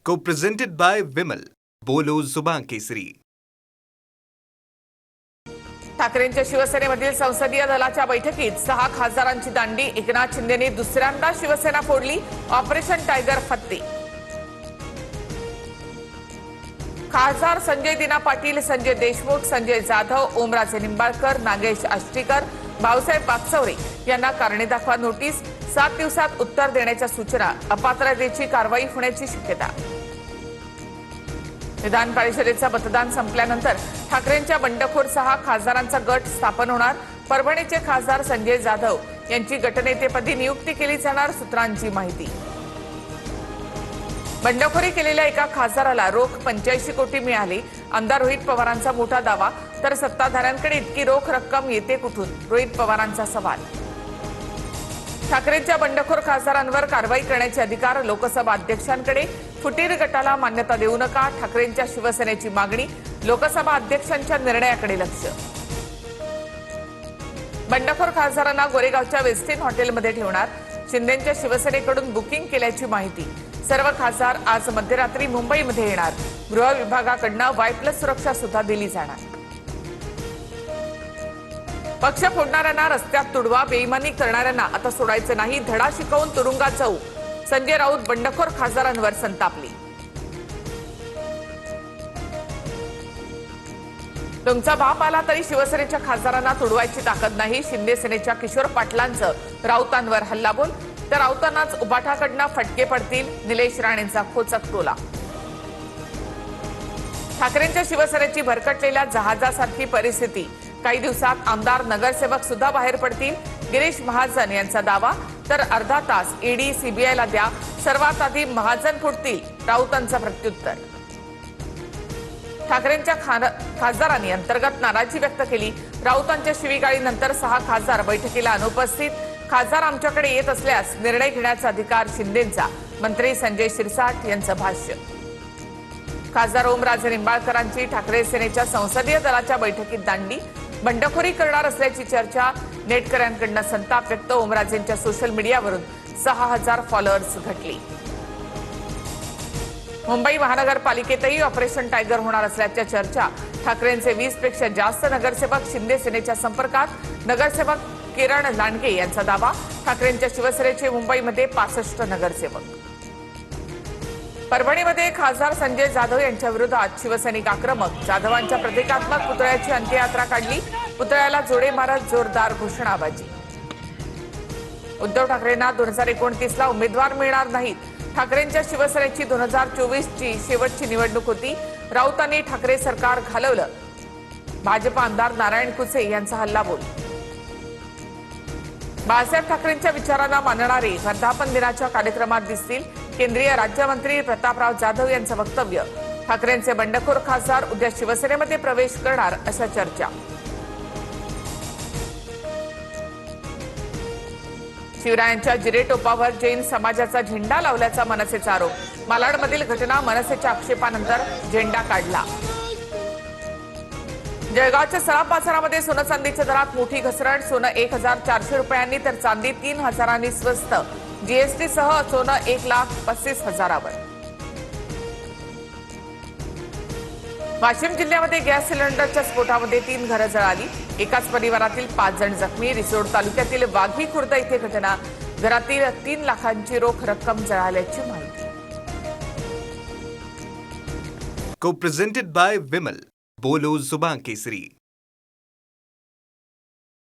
Co-presented by Vimal. बोलो जुबान केसरी. ठाकरेंच्या शिवसेनेमधील संसदीय दलाच्या बैठकीत 6 खासदारांची दांडी. एकनाथ शिंदेंनी दुसऱ्यांदा शिवसेना फोडली. ऑपरेशन टायगर फत्ते. खासदार संजय दिना पाटील, संजय देशमुख, संजय जाधव, ओमराजे निंबाळकर, नागेश आष्टीकर, भाऊसाहेब पागचौरे यांना कारणे दाखवा नोटीस. 7 दिवसात उत्तर देण्याच्या सूचना. अपात्रतेची कारवाई होण्याची शक्यता. विधान परिषदेचं मतदान संपल्यानंतर ठाकरेंच्या बंडखोर 6 खासदारांचा गट स्थापन होणार. परभणीचे खासदार संजय जाधव यांची गटनेतेपदी नियुक्ती केली जाणार, सूत्रांची माहिती. बंडखोरी केलेल्या एका खासदाराला रोख 85 कोटी मिळाली. आमदार रोहित पवारांचा मोठा दावा. तर सत्ताधाऱ्यांकडे इतकी रोख रक्कम येते कुठून, रोहित पवारांचा सवाल. ठाकरेंच्या बंडखोर खासदारांवर कारवाई करण्याचे अधिकार लोकसभा अध्यक्षांकडे. फुटीर गटाला मान्यता देऊ नका, ठाकरेंच्या शिवसेनेची मागणी. लोकसभा अध्यक्षांच्या निर्णयाकडे लक्ष. बंडखोर खासदारांना गोरेगावच्या वेस्टिन हॉटेलमध्ये ठेवणार. शिंदेंच्या शिवसेनेकडून बुकिंग केल्याची माहिती. सर्व खासदार आज मध्यरात्री मुंबईमध्ये येणार. गृह विभागाकडून वाय+ सुरक्षा सुद्धा दिली जाणार. पक्ष फोडणाऱ्यांना रस्त्यात तुडवा. बेईमानी करणाऱ्यांना आता सोडायचं नाही. धडा शिकवून तुरुंगात जाऊ. संजय राऊत बंडखोर खासदारांवर संतापली. तुमचा बाप आला तरी शिवसेनेच्या खासदारांना तुडवायची ताकद नाही. शिंदे सेनेच्या किशोर पाटलांचं राऊतांवर हल्लाबोल. तर राऊतांनाच उबाठाकडनं फटके पडतील. निलेश राणेंचा खोचक टोला. ठाकरेंच्या शिवसेनेची भरकटलेल्या जहाजासारखी परिस्थिती. काही दिवसात आमदार नगरसेवक सुद्धा बाहेर पडतील. गिरीश महाजन यांचा दावा. तर अर्धा तास ईडी सीबीआयला द्या. सर्वात आधी महाजन फुटतील, राऊतांचं प्रत्युत्तर. ठाकरेंच्या खासदारांनी अंतर्गत नाराजी व्यक्त केली. राऊतांच्या शिवीगाळीनंतर 6 खासदार बैठकीला अनुपस्थित. खासदार आमच्याकडे येत असल्यास निर्णय घेण्याचा अधिकार शिंदेंचा. मंत्री संजय शिरसाट यांचं भाष्य. खासदार ओमराजे निंबाळकरांची ठाकरे सेनेच्या संसदीय दलाच्या बैठकीत दांडी. बंडखोरी करणार असल्याची चर्चा. नेटकऱ्यांकडून संताप व्यक्त. ओमराजेंच्या सोशल मीडियावरून 6000 फॉलोअर्स घटली. मुंबई महानगरपालिकेतही ऑपरेशन टायगर होणार असल्याच्या चर्चा. ठाकरेंचे 20 पेक्षा जास्त नगरसेवक शिंदे सेनेच्या संपर्कात. नगरसेवक किरण लांडगे यांचा दावा. ठाकरेंच्या शिवसेनेचे मुंबईमध्ये 65 नगरसेवक. परभणीमध्ये खासदार संजय जाधव यांच्या विरोधात शिवसैनिक आक्रमक. जाधवांच्या प्रतिकात्मक पुतळ्याची अंत्ययात्रा काढली. पुतळ्याला जोडे मारत जोरदार घोषणाबाजी. उद्धव ठाकरेंना 2029ला उमेदवार मिळणार नाहीत. ठाकरेंच्या शिवसेनेची 2024ची शेवटची निवडणूक होती. राऊतांनी ठाकरे सरकार घालवलं. भाजप आमदार नारायण कुचे यांचा हल्लाबोल. बाळासाहेब ठाकरेंच्या विचारांना मानणारे वर्धापन दिनाच्या कार्यक्रमात दिसतील. केंद्रीय राज्यमंत्री प्रतापराव जाधव यांचं वक्तव्य. ठाकरेंचे बंडखोर खासदार उद्या शिवसेनेमध्ये प्रवेश करणार अशा चर्चा. शिवरायांच्या जिरे टोपावर जैन समाजाचा झेंडा लावल्याचा मनसेचा आरोप. मालाडमधील घटना. मनसेच्या आक्षेपानंतर झेंडा काढला. जळगावच्या सराफ बाजारामध्ये सोनं चांदीच्या दरात मोठी घसरण. सोनं 1400 रुपयांनी तर चांदी 3000 स्वस्त. जीएसटी सह सोनं 1,35,000वर. वाशिम जिल्ह्यामध्ये गॅस सिलेंडरच्या स्फोटामध्ये 3 घरं जळाली. एकाच परिवारातील 5 जण जखमी. रिसोड तालुक्यातील वाघी खुर्द इथे घटना. घरातील 3 लाखांची रोख रक्कम जळाल्याची माहिती. Co-presented by Vimal. बोलो जुबान केसरी.